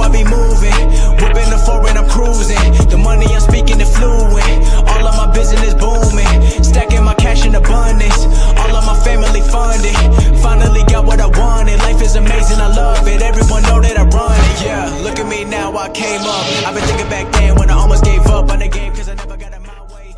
I be moving. Whipping the foreign, I'm cruising. The money I'm speaking is fluent. All of my business booming. Stacking my cash in abundance. All of my family funded. Finally got what I wanted. Life is amazing, I love it. Everyone know that I run it. Yeah, look at me now, I came up. I've been thinking back then when I almost gave up on the game, cause I never got in my way.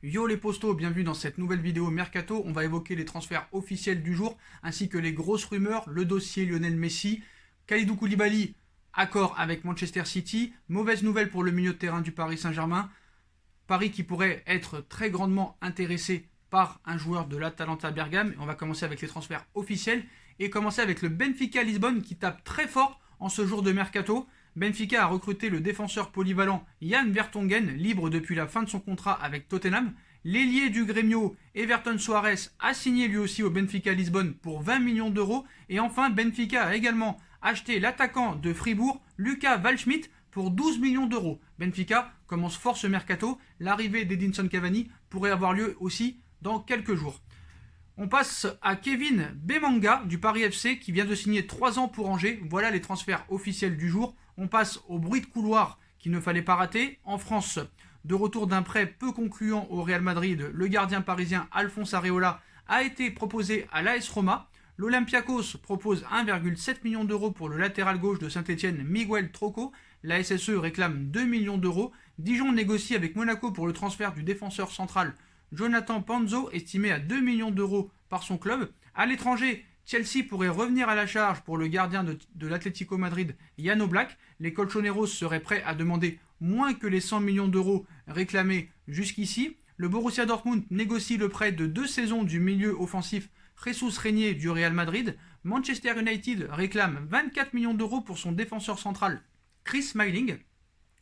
Yo les postos, bienvenue dans cette nouvelle vidéo Mercato. On va évoquer les transferts officiels du jour, ainsi que les grosses rumeurs, le dossier Lionel Messi, Kalidou Koulibaly, accord avec Manchester City, mauvaise nouvelle pour le milieu de terrain du Paris Saint-Germain, Paris qui pourrait être très grandement intéressé par un joueur de l'Atalanta Bergame. On va commencer avec les transferts officiels et commencer avec le Benfica Lisbonne qui tape très fort en ce jour de Mercato. Benfica a recruté le défenseur polyvalent Jan Vertonghen, libre depuis la fin de son contrat avec Tottenham. L'ailier du Grêmio, Everton Soares, a signé lui aussi au Benfica Lisbonne pour 20 millions d'euros. Et enfin, Benfica a également acheté l'attaquant de Fribourg, Lucas Waldschmidt, pour 12 millions d'euros. Benfica commence fort ce mercato. L'arrivée d'Edinson Cavani pourrait avoir lieu aussi dans quelques jours. On passe à Kevin Bemanga du Paris FC qui vient de signer 3 ans pour Angers. Voilà les transferts officiels du jour. On passe au bruit de couloir qu'il ne fallait pas rater. En France, de retour d'un prêt peu concluant au Real Madrid, le gardien parisien Alphonse Areola a été proposé à l'AS Roma. L'Olympiakos propose 1,7 million d'euros pour le latéral gauche de Saint-Etienne, Miguel Troco. La SSE réclame 2 millions d'euros. Dijon négocie avec Monaco pour le transfert du défenseur central Jonathan Panzo, estimé à 2 millions d'euros par son club. À l'étranger, Chelsea pourrait revenir à la charge pour le gardien de l'Atlético Madrid, Jan Oblak. Les Colchoneros seraient prêts à demander moins que les 100 millions d'euros réclamés jusqu'ici. Le Borussia Dortmund négocie le prêt de 2 saisons du milieu offensif Jesus Régnier du Real Madrid. Manchester United réclame 24 millions d'euros pour son défenseur central Chris Smalling.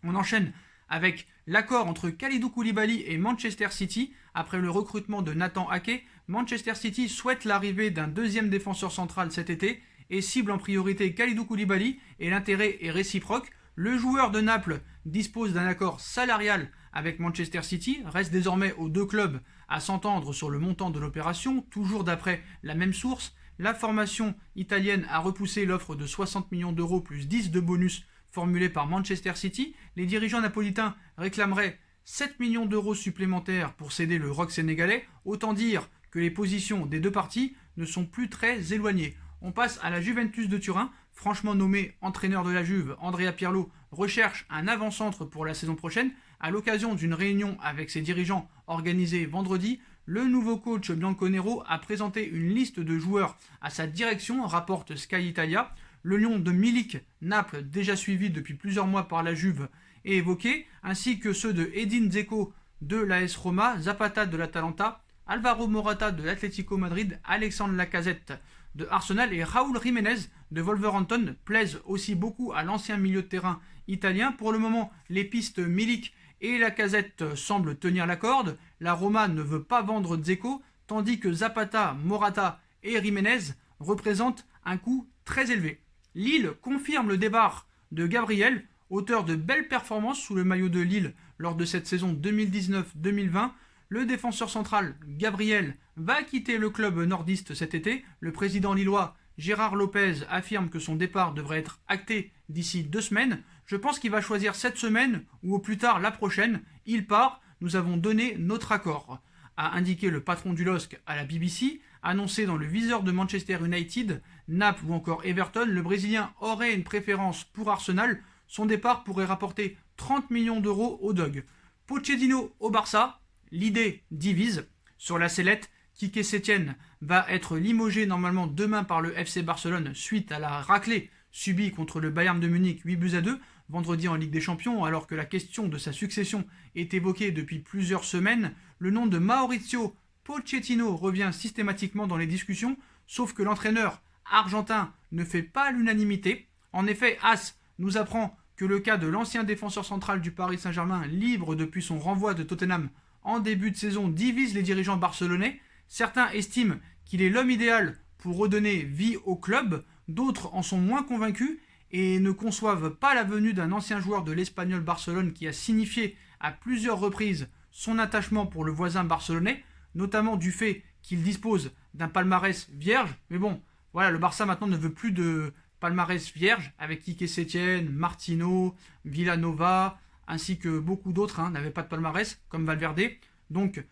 On enchaîne avec l'accord entre Kalidou Koulibaly et Manchester City. Après le recrutement de Nathan Ake, Manchester City souhaite l'arrivée d'un deuxième défenseur central cet été et cible en priorité Kalidou Koulibaly et l'intérêt est réciproque. Le joueur de Naples dispose d'un accord salarial avec Manchester City, reste désormais aux deux clubs à s'entendre sur le montant de l'opération, toujours d'après la même source. La formation italienne a repoussé l'offre de 60 millions d'euros plus 10 de bonus formulée par Manchester City. Les dirigeants napolitains réclameraient 7 millions d'euros supplémentaires pour céder le rock sénégalais. Autant dire que les positions des deux parties ne sont plus très éloignées. On passe à la Juventus de Turin. Franchement nommé entraîneur de la Juve, Andrea Pirlo recherche un avant-centre pour la saison prochaine. À l'occasion d'une réunion avec ses dirigeants organisée vendredi, le nouveau coach Bianconero a présenté une liste de joueurs à sa direction, rapporte Sky Italia. Le lion de Milik, Naples, déjà suivi depuis plusieurs mois par la Juve, est évoqué, ainsi que ceux de Edin Dzeko de l'AS Roma, Zapata de l'Atalanta, Alvaro Morata de l'Atlético Madrid, Alexandre Lacazette de Arsenal et Raúl Jiménez de Wolverhampton plaisent aussi beaucoup à l'ancien milieu de terrain italien. Pour le moment, les pistes Milik et Lacazette semblent tenir la corde. La Roma ne veut pas vendre Dzeko, tandis que Zapata, Morata et Jiménez représentent un coût très élevé. Lille confirme le départ de Gabriel, auteur de belles performances sous le maillot de Lille lors de cette saison 2019-2020. Le défenseur central Gabriel va quitter le club nordiste cet été. Le président lillois Gérard Lopez affirme que son départ devrait être acté d'ici 2 semaines. Je pense qu'il va choisir cette semaine ou au plus tard la prochaine. Il part, nous avons donné notre accord, a indiqué le patron du LOSC à la BBC. Annoncé dans le viseur de Manchester United, Naples ou encore Everton, le Brésilien aurait une préférence pour Arsenal. Son départ pourrait rapporter 30 millions d'euros au Dog. Pochettino au Barça, l'idée divise. Sur la sellette, Quique Sétienne va être limogé normalement demain par le FC Barcelone suite à la raclée subie contre le Bayern de Munich 8-2 vendredi en Ligue des Champions. Alors que la question de sa succession est évoquée depuis plusieurs semaines, le nom de Mauricio Pochettino revient systématiquement dans les discussions, sauf que l'entraîneur argentin ne fait pas l'unanimité. En effet, AS nous apprend que le cas de l'ancien défenseur central du Paris Saint-Germain, libre depuis son renvoi de Tottenham en début de saison, divise les dirigeants barcelonais. Certains estiment qu'il est l'homme idéal pour redonner vie au club, d'autres en sont moins convaincus et ne conçoivent pas la venue d'un ancien joueur de l'Espagnol Barcelone qui a signifié à plusieurs reprises son attachement pour le voisin barcelonais, notamment du fait qu'il dispose d'un palmarès vierge. Mais bon, voilà, le Barça maintenant ne veut plus de palmarès vierge avec Quique Setién, Martino, Villanova, ainsi que beaucoup d'autres n'avaient pas de palmarès, comme Valverde. Donc,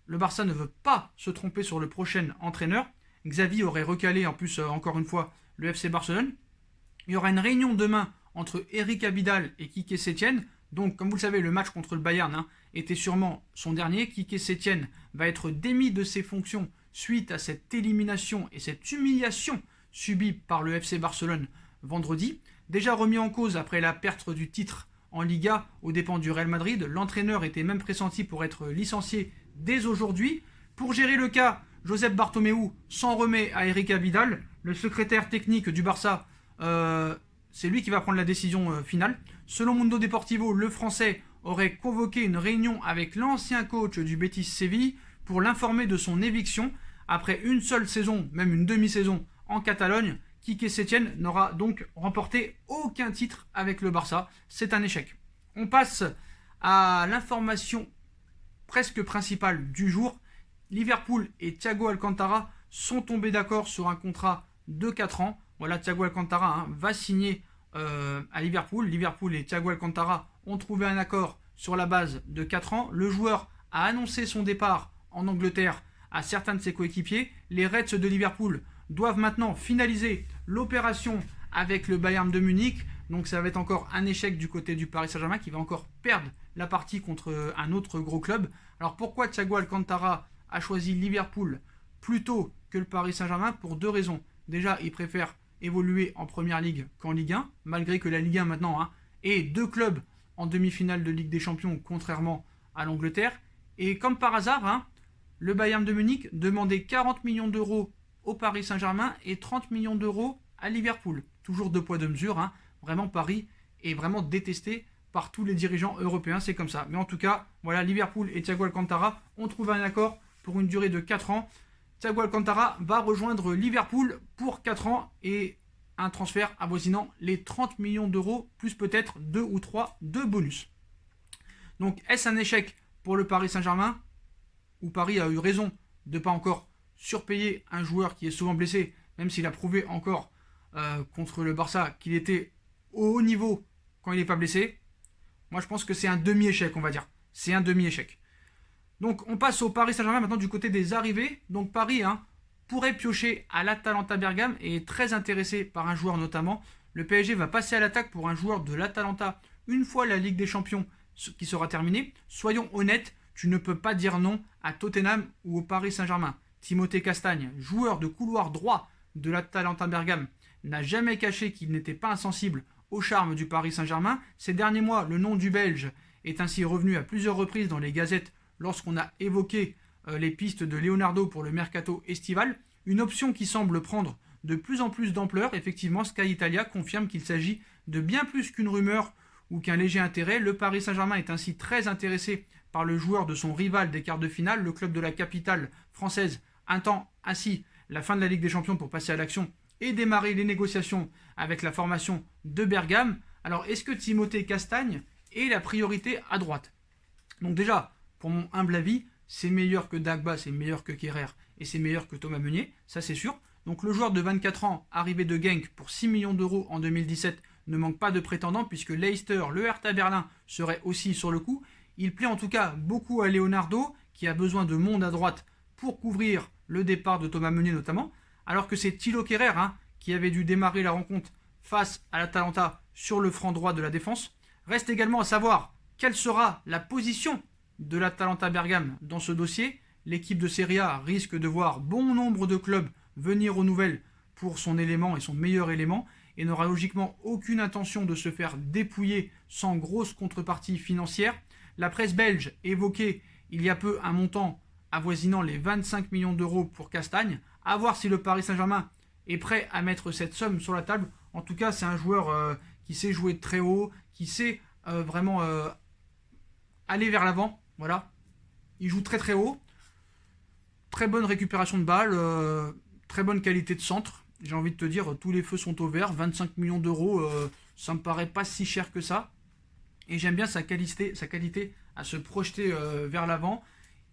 le Barça ne veut pas se tromper sur le prochain entraîneur. Xavi aurait recalé, en plus, encore une fois, le FC Barcelone. Il y aura une réunion demain entre Eric Abidal et Quique Setién. Donc, comme vous le savez, le match contre le Bayern était sûrement son dernier. Quique Setién va être démis de ses fonctions suite à cette élimination et cette humiliation subie par le FC Barcelone vendredi. Déjà remis en cause après la perte du titre en Liga aux dépens du Real Madrid, l'entraîneur était même pressenti pour être licencié dès aujourd'hui. Pour gérer le cas, Josep Bartomeu s'en remet à Eric Abidal, le secrétaire technique du Barça. C'est lui qui va prendre la décision finale. Selon Mundo Deportivo, le Français aurait convoqué une réunion avec l'ancien coach du Betis Séville pour l'informer de son éviction. Après une seule saison, même une demi-saison en Catalogne, Quique Setién n'aura donc remporté aucun titre avec le Barça. C'est un échec. On passe à l'information presque principale du jour. Liverpool et Thiago Alcantara sont tombés d'accord sur un contrat de 4 ans. Voilà, Thiago Alcantara va signer à Liverpool. Liverpool et Thiago Alcantara ont trouvé un accord sur la base de 4 ans. Le joueur a annoncé son départ en Angleterre à certains de ses coéquipiers. Les Reds de Liverpool doivent maintenant finaliser l'opération avec le Bayern de Munich. Donc ça va être encore un échec du côté du Paris Saint-Germain qui va encore perdre la partie contre un autre gros club. Alors pourquoi Thiago Alcantara a choisi Liverpool plutôt que le Paris Saint-Germain? Pour 2 raisons. Déjà, il préfère évoluer en Première Ligue qu'en Ligue 1, malgré que la Ligue 1 maintenant est 2 clubs en demi-finale de Ligue des Champions, contrairement à l'Angleterre. Et comme par hasard, le Bayern de Munich demandait 40 millions d'euros au Paris Saint-Germain et 30 millions d'euros à Liverpool. Toujours 2 poids 2 mesures. Vraiment, Paris est vraiment détesté par tous les dirigeants européens, c'est comme ça. Mais en tout cas, voilà, Liverpool et Thiago Alcantara ont trouvé un accord pour une durée de 4 ans. Thiago Alcantara va rejoindre Liverpool pour 4 ans et un transfert avoisinant les 30 millions d'euros, plus peut-être 2 ou 3 de bonus. Donc, est-ce un échec pour le Paris Saint-Germain, où Paris a eu raison de ne pas encore surpayer un joueur qui est souvent blessé, même s'il a prouvé encore contre le Barça qu'il était au haut niveau quand il n'est pas blessé? Moi, je pense que c'est un demi-échec, on va dire. C'est un demi-échec. Donc, on passe au Paris Saint-Germain maintenant du côté des arrivées. Donc, Paris pourrait piocher à l'Atalanta Bergame et est très intéressé par un joueur notamment. Le PSG va passer à l'attaque pour un joueur de l'Atalanta une fois la Ligue des Champions qui sera terminée. Soyons honnêtes, tu ne peux pas dire non à Tottenham ou au Paris Saint-Germain. Timothée Castagne, joueur de couloir droit de l'Atalanta Bergame, n'a jamais caché qu'il n'était pas insensible au charme du Paris Saint-Germain. Ces derniers mois, le nom du Belge est ainsi revenu à plusieurs reprises dans les gazettes lorsqu'on a évoqué les pistes de Leonardo pour le mercato estival. Une option qui semble prendre de plus en plus d'ampleur. Effectivement, Sky Italia confirme qu'il s'agit de bien plus qu'une rumeur ou qu'un léger intérêt. Le Paris Saint-Germain est ainsi très intéressé par le joueur de son rival des quarts de finale. Le club de la capitale française attend ainsi la fin de la Ligue des Champions pour passer à l'action et démarrer les négociations avec la formation de Bergame. Alors, est-ce que Timothée Castagne est la priorité à droite? Donc déjà, pour mon humble avis, c'est meilleur que Dagba, c'est meilleur que Kerrer et c'est meilleur que Thomas Meunier, ça c'est sûr. Donc le joueur de 24 ans, arrivé de Genk pour 6 millions d'euros en 2017, ne manque pas de prétendants puisque Leicester, le Hertha Berlin serait aussi sur le coup. Il plaît en tout cas beaucoup à Leonardo, qui a besoin de monde à droite pour couvrir le départ de Thomas Meunier notamment, alors que c'est Thilo Kerrer qui avait dû démarrer la rencontre face à l'Atalanta sur le flanc droit de la défense. Reste également à savoir quelle sera la position de l'Atalanta Bergame dans ce dossier. L'équipe de Serie A risque de voir bon nombre de clubs venir aux nouvelles pour son élément et son meilleur élément et n'aura logiquement aucune intention de se faire dépouiller sans grosse contrepartie financière. La presse belge évoquait il y a peu un montant avoisinant les 25 millions d'euros pour Castagne. À voir si le Paris Saint-Germain est prêt à mettre cette somme sur la table. En tout cas, c'est un joueur qui sait jouer très haut, qui sait vraiment aller vers l'avant. Voilà. Il joue très très haut. Très bonne récupération de balles. Très bonne qualité de centre. J'ai envie de te dire, tous les feux sont au vert. 25 millions d'euros, ça me paraît pas si cher que ça. Et j'aime bien sa qualité à se projeter vers l'avant.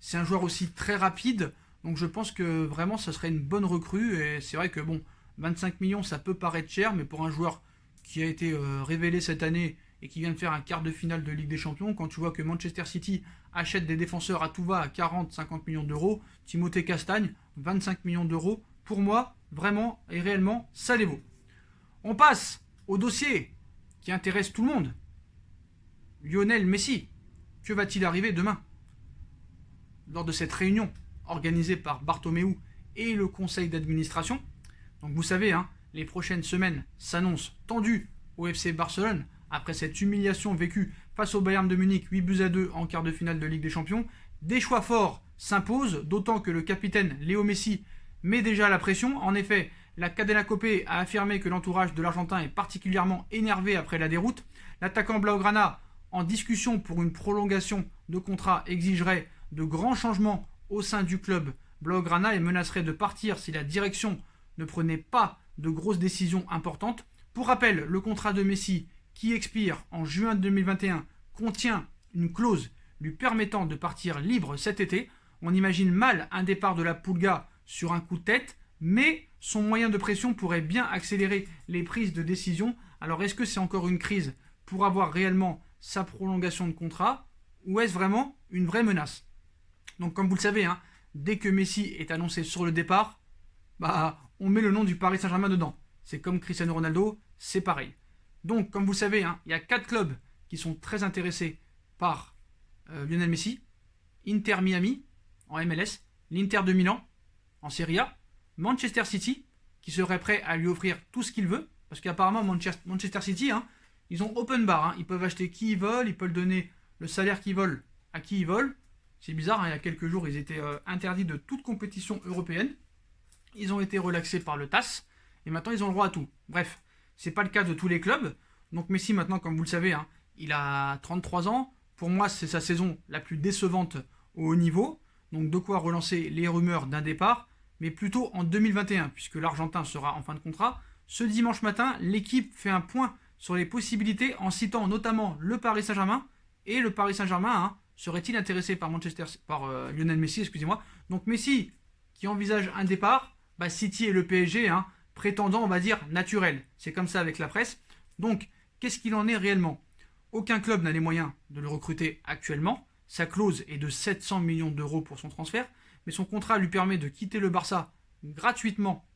C'est un joueur aussi très rapide. Donc je pense que vraiment ça serait une bonne recrue. Et c'est vrai que bon, 25 millions ça peut paraître cher, mais pour un joueur qui a été révélé cette année et qui vient de faire un quart de finale de Ligue des Champions, quand tu vois que Manchester City achète des défenseurs à tout va à 40-50 millions d'euros, Timothée Castagne, 25 millions d'euros, pour moi, vraiment et réellement, ça les vaut. On passe au dossier qui intéresse tout le monde. Lionel Messi. Que va-t-il arriver demain? Lors de cette réunion organisée par Bartomeu et le conseil d'administration. Donc vous savez, hein, les prochaines semaines s'annoncent tendues au FC Barcelone après cette humiliation vécue face au Bayern de Munich 8-2 en quart de finale de Ligue des Champions. Des choix forts s'imposent, d'autant que le capitaine Léo Messi met déjà la pression. En effet, la Cadena Copé a affirmé que l'entourage de l'Argentin est particulièrement énervé après la déroute. L'attaquant Blaugrana, en discussion pour une prolongation de contrat, exigerait de grands changements au sein du club Blaugrana et menacerait de partir si la direction ne prenait pas de grosses décisions importantes. Pour rappel, le contrat de Messi, qui expire en juin 2021, contient une clause lui permettant de partir libre cet été. On imagine mal un départ de la Pulga sur un coup de tête, mais son moyen de pression pourrait bien accélérer les prises de décision. Alors est-ce que c'est encore une crise pour avoir réellement sa prolongation de contrat, ou est-ce vraiment une vraie menace? Donc comme vous le savez, hein, dès que Messi est annoncé sur le départ, on met le nom du Paris Saint-Germain dedans. C'est comme Cristiano Ronaldo, c'est pareil. Donc comme vous le savez, hein, il y a 4 clubs qui sont très intéressés par Lionel Messi. Inter Miami en MLS, l'Inter de Milan en Serie A, Manchester City qui serait prêt à lui offrir tout ce qu'il veut, parce qu'apparemment Manchester City, hein, ils ont open bar, hein, ils peuvent acheter qui ils veulent, ils peuvent donner le salaire qu'ils veulent à qui ils veulent. C'est bizarre, hein, il y a quelques jours ils étaient interdits de toute compétition européenne, ils ont été relaxés par le TAS, et maintenant ils ont le droit à tout. Bref, c'est pas le cas de tous les clubs. Donc Messi maintenant, comme vous le savez, hein, il a 33 ans. Pour moi, c'est sa saison la plus décevante au haut niveau. Donc de quoi relancer les rumeurs d'un départ, mais plutôt en 2021, puisque l'Argentin sera en fin de contrat. Ce dimanche matin, l'équipe fait un point sur les possibilités en citant notamment le Paris Saint-Germain. Et le Paris Saint-Germain, hein, serait-il intéressé par Lionel Messi, excusez-moi. Donc Messi qui envisage un départ, City et le PSG, hein, prétendant, on va dire, naturel. C'est comme ça avec la presse. Donc, qu'est-ce qu'il en est réellement? Aucun club n'a les moyens de le recruter actuellement. Sa clause est de 700 millions d'euros pour son transfert, mais son contrat lui permet de quitter le Barça gratuitement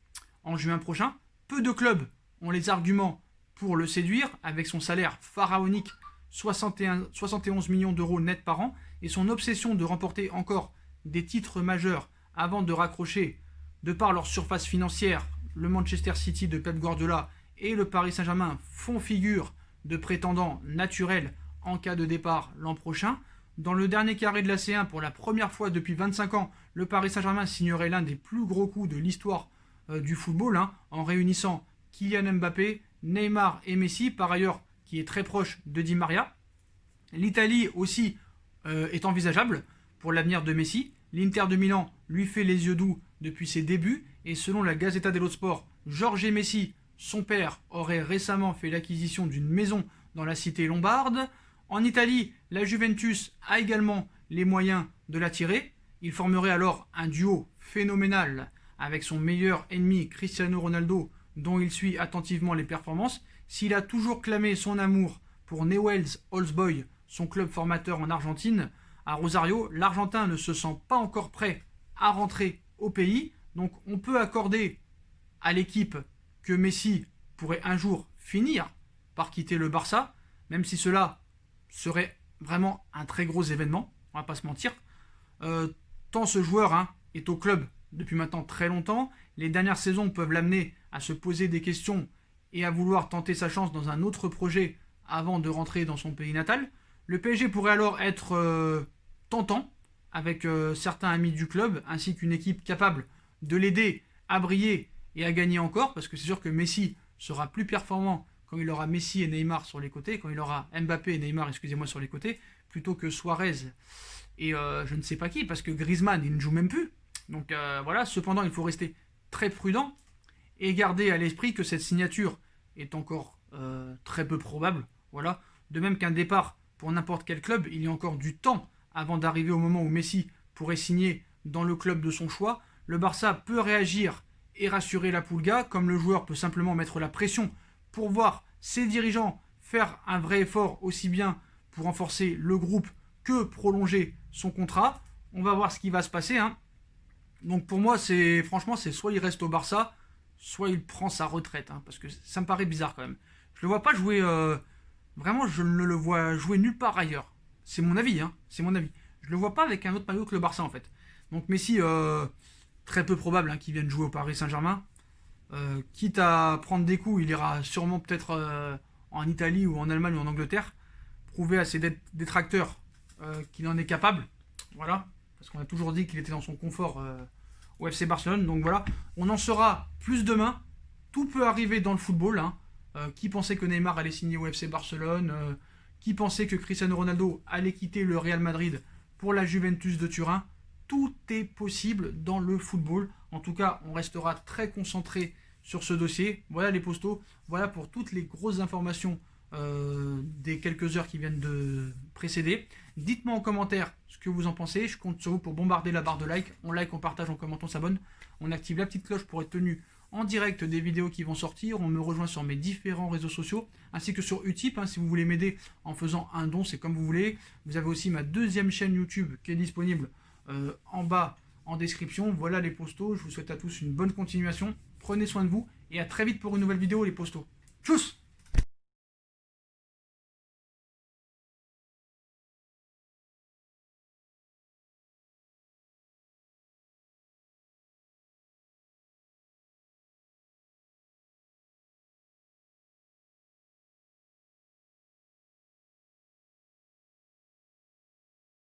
en juin prochain. Peu de clubs ont les arguments pour le séduire, avec son salaire pharaonique 71 millions d'euros net par an, et son obsession de remporter encore des titres majeurs avant de raccrocher, de par leur surface financière. Le Manchester City de Pep Guardiola et le Paris Saint-Germain font figure de prétendants naturels en cas de départ l'an prochain. Dans le dernier carré de la C1, pour la première fois depuis 25 ans, le Paris Saint-Germain signerait l'un des plus gros coups de l'histoire du football, hein, en réunissant Kylian Mbappé, Neymar et Messi, par ailleurs qui est très proche de Di Maria. L'Italie aussi est envisageable pour l'avenir de Messi. L'Inter de Milan lui fait les yeux doux depuis ses débuts, et selon la Gazzetta dello Sport, Jorge Messi, son père, aurait récemment fait l'acquisition d'une maison dans la cité lombarde. En Italie, la Juventus a également les moyens de l'attirer. Il formerait alors un duo phénoménal avec son meilleur ennemi Cristiano Ronaldo, dont il suit attentivement les performances. S'il a toujours clamé son amour pour Newell's Old Boys, son club formateur en Argentine, à Rosario, l'Argentin ne se sent pas encore prêt à rentrer au pays. Donc on peut accorder à l'équipe que Messi pourrait un jour finir par quitter le Barça, même si cela serait vraiment un très gros événement, on va pas se mentir. Tant ce joueur, hein, est au club depuis maintenant très longtemps, les dernières saisons peuvent l'amener à se poser des questions et à vouloir tenter sa chance dans un autre projet avant de rentrer dans son pays natal. Le PSG pourrait alors être tentant avec certains amis du club, ainsi qu'une équipe capable de l'aider à briller et à gagner encore, parce que c'est sûr que Messi sera plus performant quand il aura Messi et Neymar sur les côtés, quand il aura Mbappé et Neymar, excusez-moi, sur les côtés, plutôt que Suarez et je ne sais pas qui, parce que Griezmann, il ne joue même plus. Donc voilà, cependant, il faut rester très prudent et garder à l'esprit que cette signature est encore très peu probable. Voilà. De même qu'un départ pour n'importe quel club, il y a encore du temps avant d'arriver au moment où Messi pourrait signer dans le club de son choix. Le Barça peut réagir et rassurer la Pulga, comme le joueur peut simplement mettre la pression pour voir ses dirigeants faire un vrai effort aussi bien pour renforcer le groupe que prolonger son contrat. On va voir ce qui va se passer, hein. Donc pour moi, franchement, c'est soit il reste au Barça, soit il prend sa retraite, hein, parce que ça me paraît bizarre quand même. Je le vois pas jouer, vraiment, je ne le vois jouer nulle part ailleurs. C'est mon avis, hein, c'est mon avis. Je le vois pas avec un autre maillot que le Barça en fait. Donc Messi, très peu probable, hein, qu'il vienne jouer au Paris Saint-Germain. Quitte à prendre des coups, il ira sûrement peut-être en Italie ou en Allemagne ou en Angleterre, prouver à ses détracteurs qu'il en est capable. Voilà, parce qu'on a toujours dit qu'il était dans son confort au FC Barcelone. Donc voilà, on en saura plus demain. Tout peut arriver dans le football, hein. Qui pensait que Neymar allait signer au FC Barcelone, qui pensait que Cristiano Ronaldo allait quitter le Real Madrid pour la Juventus de Turin. Tout est possible dans le football. En tout cas, on restera très concentré sur ce dossier. Voilà les postos. Voilà pour toutes les grosses informations des quelques heures qui viennent de précéder. Dites-moi en commentaire ce que vous en pensez. Je compte sur vous pour bombarder la barre de like. On like, on partage, on commente, on s'abonne. On active la petite cloche pour être tenu en direct des vidéos qui vont sortir. On me rejoint sur mes différents réseaux sociaux, ainsi que sur Utip, hein, si vous voulez m'aider en faisant un don, c'est comme vous voulez. Vous avez aussi ma deuxième chaîne YouTube qui est disponible en bas en description. Voilà les postos. Je vous souhaite à tous une bonne continuation. Prenez soin de vous et à très vite pour une nouvelle vidéo les postos. Tchuss!